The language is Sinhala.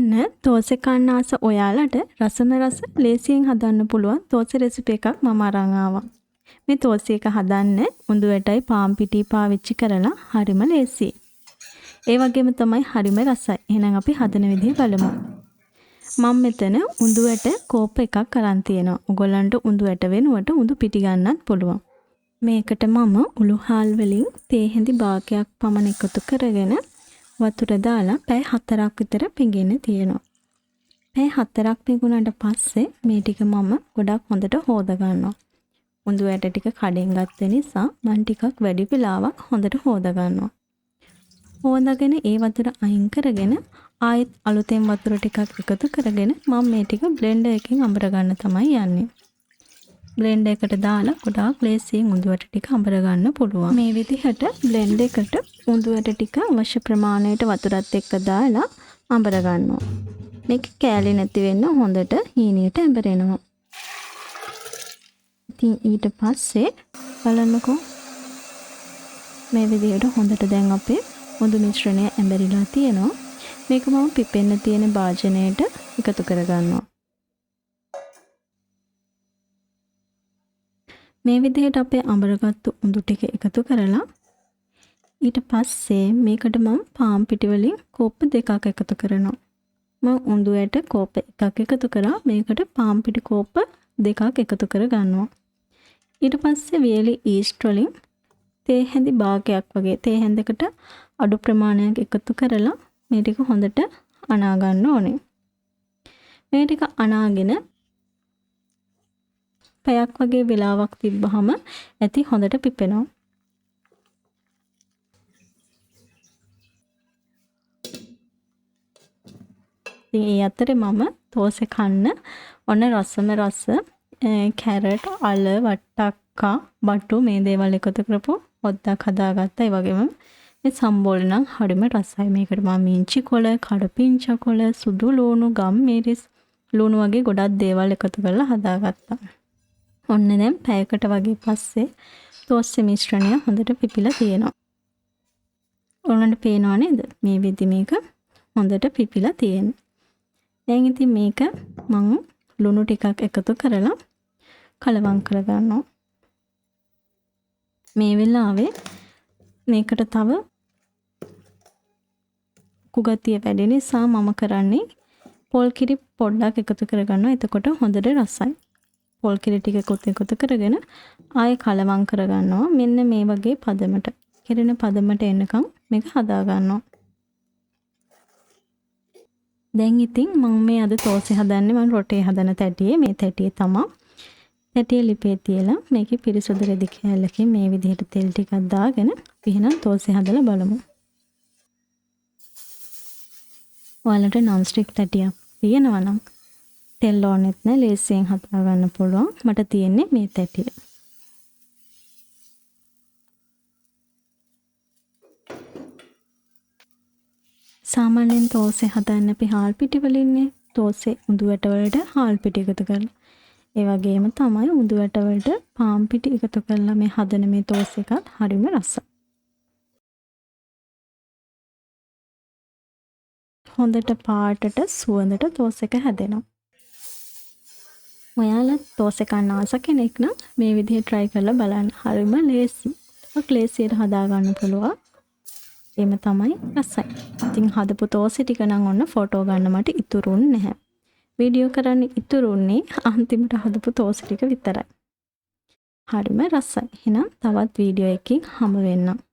ඔන්න දෝසෙ කන්න ආස ඔයාලට රසම රස ලේසියෙන් හදන්න පුළුවන් දෝසෙ රෙසිපි එකක් මම අරන් ආවා. මේ දෝසෙ එක හදන්න උඳු වැටයි පාන් පිටි පාවිච්චි කරලා හරිම ලේසියි. ඒ වගේම තමයි හරිම රසයි. එහෙනම් අපි හදන විදිහ බලමු. මම මෙතන උඳු වැට කෝප්ප එකක් අරන් තියෙනවා. ඔයගොල්ලන්ට උඳු වැට වෙනුවට උඳු පිටි ගන්නත් පුළුවන්. මේකට මම උළු හාල් වලින් තේ හැඳි භාගයක් පමණ එකතු කරගෙන වතුර දාලා පැය 4ක් විතර පෙඟෙන්න තියෙනවා. පැය 4ක් පෙඟුණාට පස්සේ මේ ටික මම ගොඩක් හොඳට හොද ගන්නවා. උඳු වැට ටික කඩෙන් ගත්ත නිසා මම ටිකක් වැඩි වෙලාවක් හොඳට හොද ගන්නවා. හොදගෙන ඒ වතුර අයින් කරගෙන ආයෙත් අලුතෙන් වතුර ටිකක් එකතු කරගෙන මම මේ ටික බ්ලෙන්ඩර් එකකින් අඹර ගන්න තමයි යන්නේ. බ්ලෙන්ඩර් එකට දාලා ගොඩාක් ලේසියෙන් උඳු වැට ටික අඹර ගන්න පුළුවන්. මේ විදිහට බ්ලෙන්ඩර් එකට උඳු වැට ටික අවශ්‍ය ප්‍රමාණයට වතුරත් එක්ක දාලා අඹර ගන්නවා. මේක කෑලි නැති වෙන්න හොඳට හීනියට ඇඹරෙනවා. ඉතින් ඊට පස්සේ බලන්නකෝ මේ විදිහට හොඳට දැන් අපේ උඳු මිශ්‍රණය ඇඹරිලා තියෙනවා. මේක මම පිපෙන්න තියෙන භාජනයට එකතු කරගන්නවා. මේ විදිහට අපේ අඹරගත්තු උඳු ටික එකතු කරලා ඊට පස්සේ මේකට මම පාන් පිටි වලින් කෝප්ප දෙකක් එකතු කරනවා. මම උඳු වැට කෝප්ප එකක් එකතු කරා මේකට පාන් පිටි කෝප්ප දෙකක් එකතු කර ගන්නවා. ඊට පස්සේ වියලි ඊස්ට් වලින් තේ හැඳි භාගයක් වගේ තේ හැඳකට අඩු ප්‍රමාණයක් එකතු කරලා මේ ටික හොඳට අනා ගන්න ඕනේ. මේ ටික අනාගෙන පැයක් වගේ වෙලාවක් තිබ්බහම ඇති හොඳට පිපෙනවා. ඉතින් ඒ අතරේ මම දෝසෙ කන්න ඔන්න රසම රස කැරට් අල වට්ටක්කා බටු මේ දේවල් එකතු කරපු හොද්දක් හදාගත්තා. ඒ වගේම මේ සම්බෝල නම් හරිම රසයි. මේකට මම මිංචි කොළ, කඩපිංචා කොළ, සුදු ලුණු, ගම්මිරිස් ලුණු වගේ ගොඩක් දේවල් එකතු කරලා හදාගත්තා. ඔන්න දැන් පැයකට වගේ පස්සේ දෝසෙ මිශ්‍රණය හොඳට පිපිලා තියෙනවා. ඔයාලන්ට පේනව නේද? මේ විදි මේක හොඳට පිපිලා තියෙනවා. දැන් ඉතින් මේක මම ලුණු ටිකක් එකතු කරලා කලවම් කරගන්නවා. මේ වෙලාවේ මේකට තව කුගතිය වැඩි නිසා මම කරන්නේ පොල් කිරි පොඩ්ඩක් එකතු කරගන්නවා. එතකොට හොඳට රසයි. පොල් කිරි ටික එකතු කරගෙන ආයෙ කලවම් කරගන්නවා. මෙන්න මේ වගේ පදමට කෙරෙන පදමට එනකම් මේක හදා ගන්නවා. දැන් ඉතින් මම මේ අද දෝසෙ හදන්නේ මම රොටේ හදන තැටියේ මේ තැටියේ තමයි. තැටිය ලිපේ තියලා මේකේ පිරිසුදු රෙදි කෑල්ලකින් මේ විදිහට තෙල් ටිකක් දාගෙන පිහිනම් දෝසෙ හදලා බලමු. ඔයාලට non stick තැටියක් තියෙනවා නම් තෙල් ඕනෙත් නැ ලේසියෙන් හදා ගන්න පුළුවන්. මට තියෙන්නේ මේ තැටිය. සාමාන්‍යයෙන් දෝසෙ හදන්න අපි හාල් පිටි වලින්නේ. දෝසෙ උඳු වැට වලට හාල් පිටි එකතු කරලා. ඒ වගේම තමයි උඳු වැට වලට පාන් පිටි එකතු කරලා මේ හදන මේ දෝසෙ එකත් හරිම රසයි. හොඳට පාටට සුවඳට දෝසෙ එක හැදෙනවා. ඔයාලා දෝසෙ කන්න ආස කෙනෙක් නම් මේ විදිහට try කරලා බලන්න. හරිම ලේසි. ඔක් ලේසියට හදා ගන්න පුළුවන්. එම තමයි රසයි. ඉතින් හදපු දෝසෙ ටික නම් ඔන්න ෆොටෝ ගන්න මට ඉතුරුන්නේ නැහැ. වීඩියෝ කරන්න ඉතුරුන්නේ අන්තිමට හදපු දෝසෙ ටික විතරයි. හරිම රසයි. එහෙනම් තවත් වීඩියෝ එකකින් හමු වෙන්නම්.